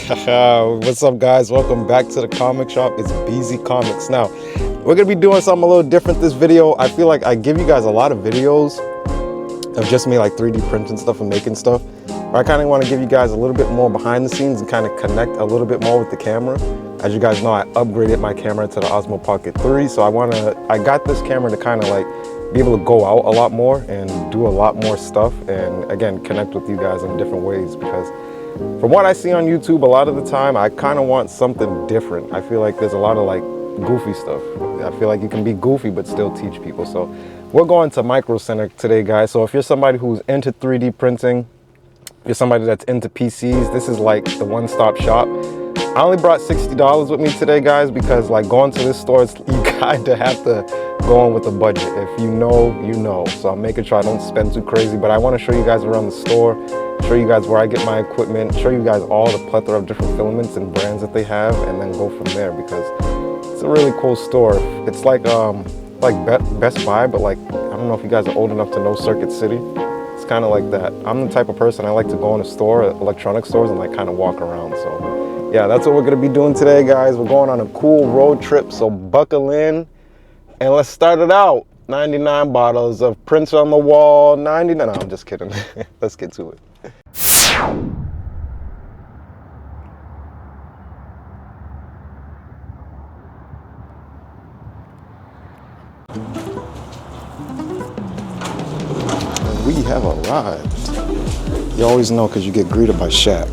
What's up, guys? Welcome back to the comic shop. It's BZ Comics. Now, we're gonna be doing something a little different this video. I feel like I give you guys a lot of videos of just me like 3D printing stuff and making stuff. But I kind of want to give you guys a little bit more behind the scenes and kind of connect a little bit more with the camera. As you guys know, I upgraded my camera to the Osmo Pocket 3, so I got this camera to kind of like be able to go out a lot more and do a lot more stuff, and again, connect with you guys in different ways, because from what I see on YouTube, a lot of the time, I kind of want something different. I feel like there's a lot of like goofy stuff. I feel like you can be goofy but still teach people. So we're going to Microcenter today, guys. So if you're somebody who's into 3D printing, if you're somebody that's into PCs, this is like the one-stop shop. I only brought $60 with me today, guys, because like going to this store, you kind of have to go in with a budget. If you know, you know. So I'm making sure I don't spend too crazy, but I want to show you guys around the store, show you guys where I get my equipment, show you guys all the plethora of different filaments and brands that they have, and then go from there, because it's a really cool store. It's like Best Buy, but like, I don't know if you guys are old enough to know Circuit City. It's kind of like that. I'm the type of person, I like to go in a store, electronic stores, and like kind of walk around. So yeah, that's what we're gonna be doing today, guys. We're going on a cool road trip, so buckle in and let's start it out. 99 bottles of prints on the wall, 99, no, I'm just kidding. Let's get to it. We have arrived. You always know because you get greeted by Shaq.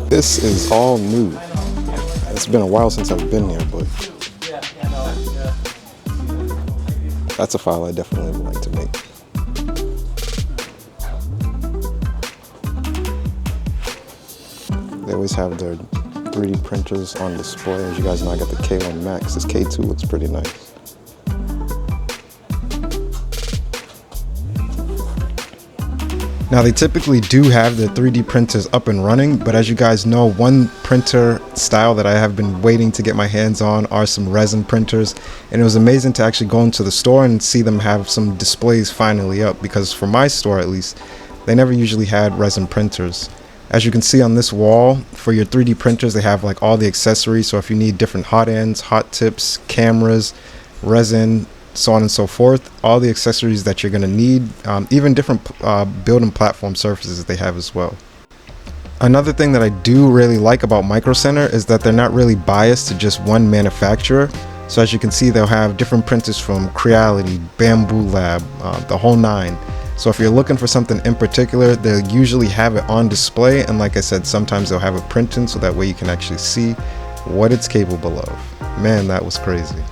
This is all new. It's been a while since I've been here, but that's a file I definitely would like to make. They always have their 3D printers on display. As you guys know, I got the K1 Max. This K2 looks pretty nice. Now, they typically do have their 3D printers up and running, but as you guys know, one printer style that I have been waiting to get my hands on are some resin printers, and it was amazing to actually go into the store and see them have some displays finally up, because for my store at least, they never usually had resin printers. As you can see on this wall, for your 3D printers, they have like all the accessories, so if you need different hot ends, hot tips, cameras, resin, so on and so forth, all the accessories that you're going to need, even different build and platform surfaces that they have as well. Another thing that I do really like about Microcenter is that they're not really biased to just one manufacturer. So as you can see, they'll have different printers from Creality, Bamboo Lab, the whole nine. So if you're looking for something in particular, they'll usually have it on display, and like I said, sometimes they'll have it printed so that way you can actually see what it's capable of. Man, that was crazy.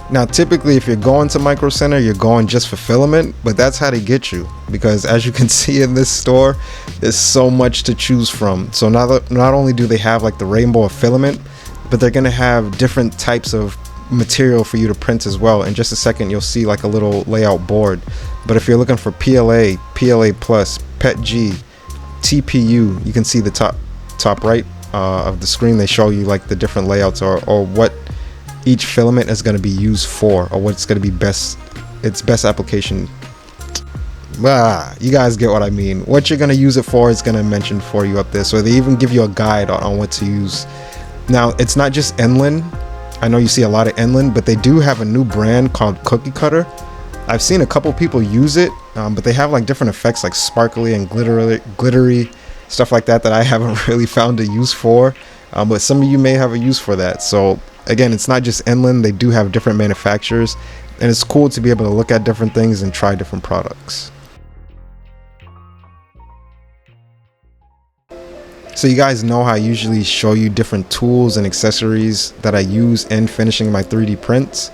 Now, typically, if you're going to Microcenter, you're going just for filament, but that's how they get you, because as you can see in this store, there's so much to choose from. So not only do they have like the rainbow of filament, but they're gonna have different types of material for you to print as well. In just a second, you'll see like a little layout board. But if you're looking for PLA, PLA Plus, PETG, TPU, you can see the top right of the screen. They show you like the different layouts or what each filament is going to be used for, or what's going to be its best application. You guys get what I mean. What you're going to use it for is going to mention for you up there. So they even give you a guide on what to use. Now, it's not just Enlin. I know you see a lot of Enlin, but they do have a new brand called Cookie Cutter. I've seen a couple people use it, but they have like different effects like sparkly and glittery stuff like that I haven't really found a use for. But some of you may have a use for that. So again, it's not just Enlin. They do have different manufacturers, and it's cool to be able to look at different things and try different products. So you guys know how I usually show you different tools and accessories that I use in finishing my 3D prints.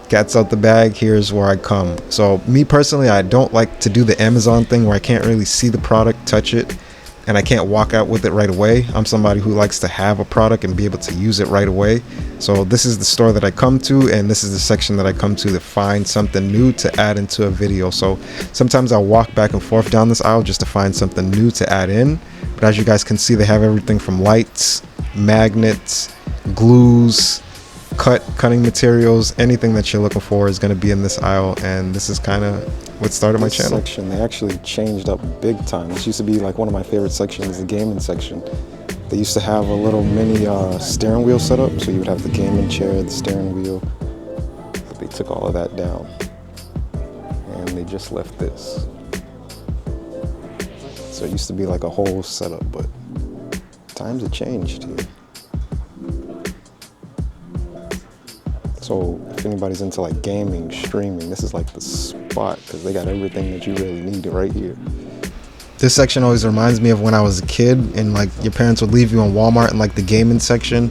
Cat's out the bag, here's where I come. So me personally, I don't like to do the Amazon thing where I can't really see the product, touch it, and I can't walk out with it right away. I'm somebody who likes to have a product and be able to use it right away. So this is the store that I come to, and this is the section that I come to find something new to add into a video. So sometimes I'll walk back and forth down this aisle just to find something new to add in. But as you guys can see, they have everything from lights, magnets, glues, cutting materials. Anything that you're looking for is going to be in this aisle, and this is kind of what started my channel. Section, they actually changed up big time. This used to be like one of my favorite sections, the gaming section. They used to have a little mini steering wheel setup, so you would have the gaming chair, the steering wheel. But they took all of that down, and they just left this. So it used to be like a whole setup, but times have changed here. So if anybody's into like gaming, streaming, this is like the spot because they got everything that you really need right here. This section always reminds me of when I was a kid and like your parents would leave you in Walmart in like the gaming section,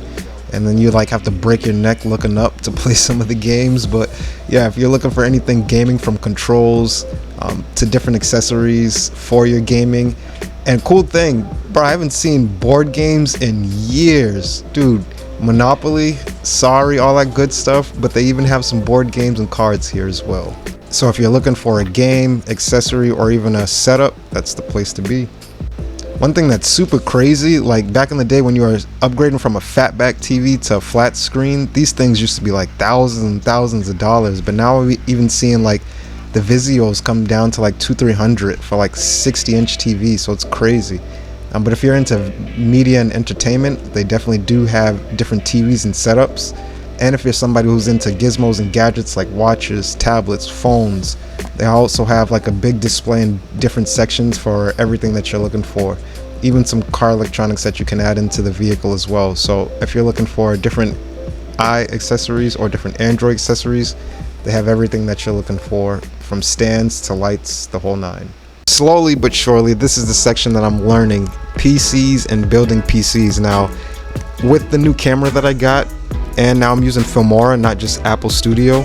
and then you like have to break your neck looking up to play some of the games. But yeah, if you're looking for anything gaming, from controls to different accessories for your gaming. And cool thing, bro, I haven't seen board games in years, dude. Monopoly, Sorry, all that good stuff, but they even have some board games and cards here as well. So if you're looking for a game, accessory, or even a setup, that's the place to be. One thing that's super crazy, like back in the day when you were upgrading from a fatback TV to a flat screen, these things used to be like thousands and thousands of dollars, but now we're even seeing like the Vizios come down to like $200-300 for like 60-inch TV, so it's crazy. But if you're into media and entertainment, they definitely do have different TVs and setups. And if you're somebody who's into gizmos and gadgets like watches, tablets, phones, they also have like a big display in different sections for everything that you're looking for. Even some car electronics that you can add into the vehicle as well. So if you're looking for different accessories or different Android accessories, they have everything that you're looking for, from stands to lights, the whole nine. Slowly but surely, this is the section that I'm learning PCs and building PCs. Now, with the new camera that I got, and now I'm using Filmora, not just Apple Studio,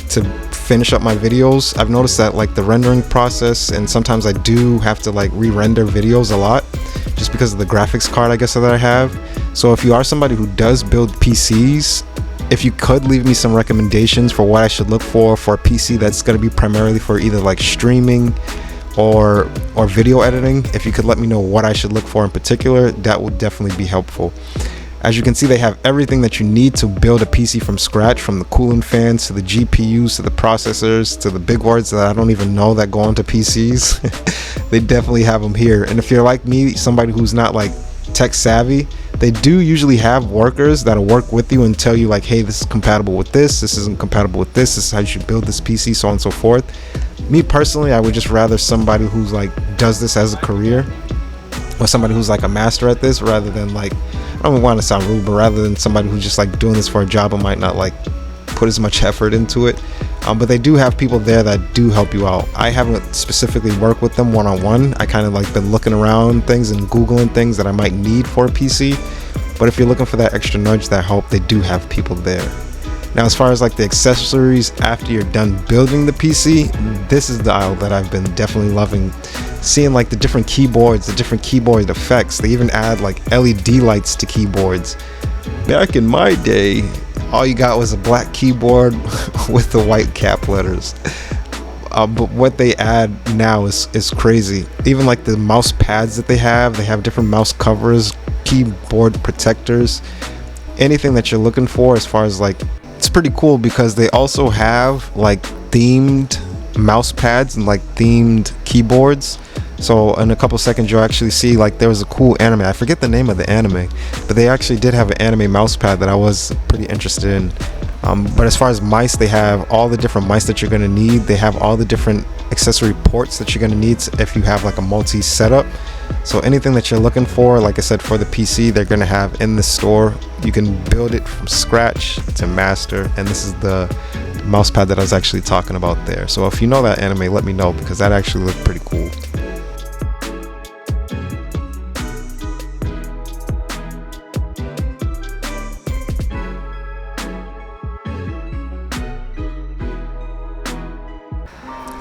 to finish up my videos, I've noticed that like the rendering process, and sometimes I do have to like re-render videos a lot, just because of the graphics card, I guess, that I have. So if you are somebody who does build PCs, if you could leave me some recommendations for what I should look for a PC that's going to be primarily for either like streaming or video editing, if you could let me know what I should look for in particular, that would definitely be helpful. As you can see, they have everything that you need to build a PC from scratch, from the cooling fans to the GPUs to the processors to the big words that I don't even know that go onto PCs. They definitely have them here. And if you're like me, somebody who's not like tech savvy, they do usually have workers that'll work with you and tell you like, hey, this is compatible with this isn't compatible with this is how you should build this PC, so on and so forth. Me personally, I would just rather somebody who's like does this as a career, or somebody who's like a master at this, rather than like, I don't want to sound rude, but rather than somebody who's just like doing this for a job and might not like put as much effort into it. But they do have people there that do help you out. I haven't specifically worked with them one-on-one. I kind of like been looking around things and Googling things that I might need for a PC. But if you're looking for that extra nudge, that help, they do have people there. Now, as far as like the accessories after you're done building the PC, this is the aisle that I've been definitely loving. Seeing like the different keyboards, the different keyboard effects. They even add like LED lights to keyboards. Back in my day, all you got was a black keyboard with the white cap letters. But what they add now is crazy. Even like the mouse pads that they have different mouse covers, keyboard protectors, anything that you're looking for as far as like, it's pretty cool because they also have like themed mouse pads and like themed keyboards. So in a couple seconds you'll actually see like there was a cool anime, I forget the name of the anime, but they actually did have an anime mouse pad that I was pretty interested in. But as far as mice, they have all the different mice that you're going to need. They have all the different accessory ports that you're going to need if you have like a multi setup. So anything that you're looking for, like I said, for the PC, they're going to have in the store. You can build it from scratch to master, and this is the mouse pad that I was actually talking about there. So if you know that anime, let me know, because that actually looked pretty cool.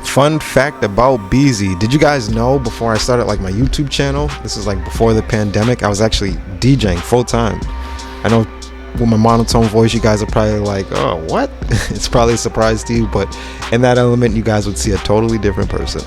Fun fact about Beezy. Did you guys know before I started like my YouTube channel, this is like before the pandemic, I was actually DJing full time. I know with my monotone voice you guys are probably like, oh, what? It's probably a surprise to you, but in that element you guys would see a totally different person.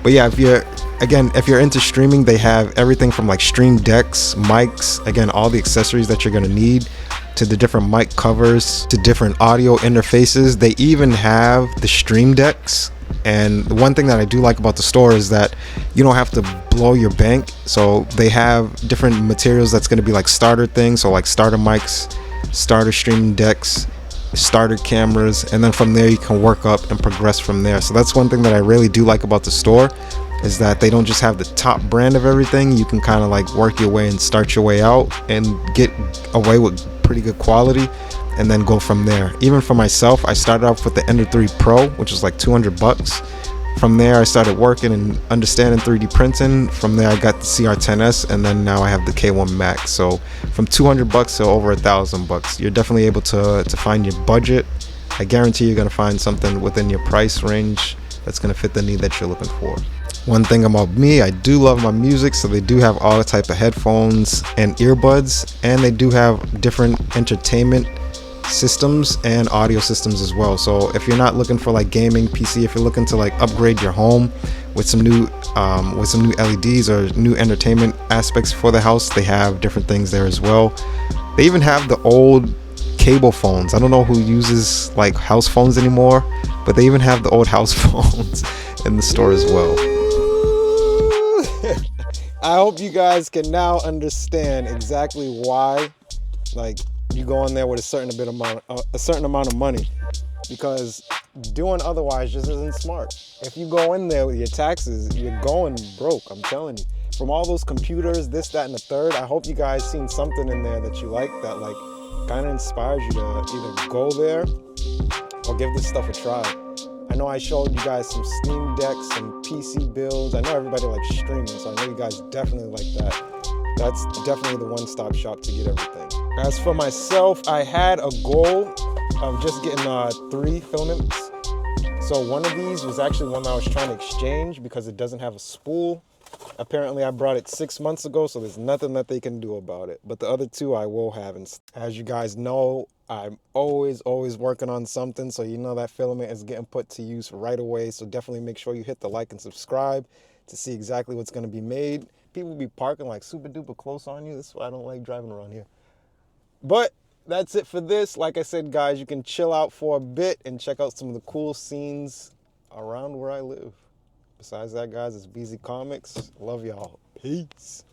But yeah, if you're into streaming, they have everything from like stream decks, mics, again, all the accessories that you're going to need, to the different mic covers, to different audio interfaces. They even have the stream decks And the one thing that I do like about the store is that you don't have to blow your bank. So they have different materials that's going to be like starter things, so like starter mics, starter streaming decks, starter cameras, and then from there you can work up and progress from there. So that's one thing that I really do like about the store, is that they don't just have the top brand of everything. You can kind of like work your way and start your way out and get away with pretty good quality, and then go from there. Even for myself, I started off with the Ender 3 Pro, which was like $200. From there I started working and understanding 3D printing. From there I got the CR10S, and then now I have the K1 Max. So from $200 to over $1,000, you're definitely able to find your budget. I guarantee you're going to find something within your price range that's going to fit the need that you're looking for. One thing about me, I do love my music, so they do have all type of headphones and earbuds, and they do have different entertainment systems and audio systems as well. So if you're not looking for like gaming PC, if you're looking to like upgrade your home with some new LEDs or new entertainment aspects for the house, they have different things there as well. They even have the old cable phones. I don't know who uses like house phones anymore, but they even have the old house phones in the store as well. I hope you guys can now understand exactly why like you go in there with a certain amount of money, because doing otherwise just isn't smart. If you go in there with your taxes, you're going broke, I'm telling you. From all those computers, this, that, and the third, I hope you guys seen something in there that you like, that like kind of inspires you to either go there or give this stuff a try. I know I showed you guys some Steam decks, some PC builds. I know everybody likes streaming, so I know you guys definitely like that. That's definitely the one-stop shop to get everything. As for myself, I had a goal of just getting 3 filaments. So one of these was actually one that I was trying to exchange because it doesn't have a spool. Apparently I brought it 6 months ago, so there's nothing that they can do about it. But the other 2 I will have. And as you guys know, I'm always working on something, so you know that filament is getting put to use right away. So definitely make sure you hit the like and subscribe to see exactly what's going to be made. People be parking like super duper close on you. That's why I don't like driving around here. But that's it for this. Like I said, guys, you can chill out for a bit and check out some of the cool scenes around where I live. Besides that, guys, it's BZ Comics. Love y'all. Peace.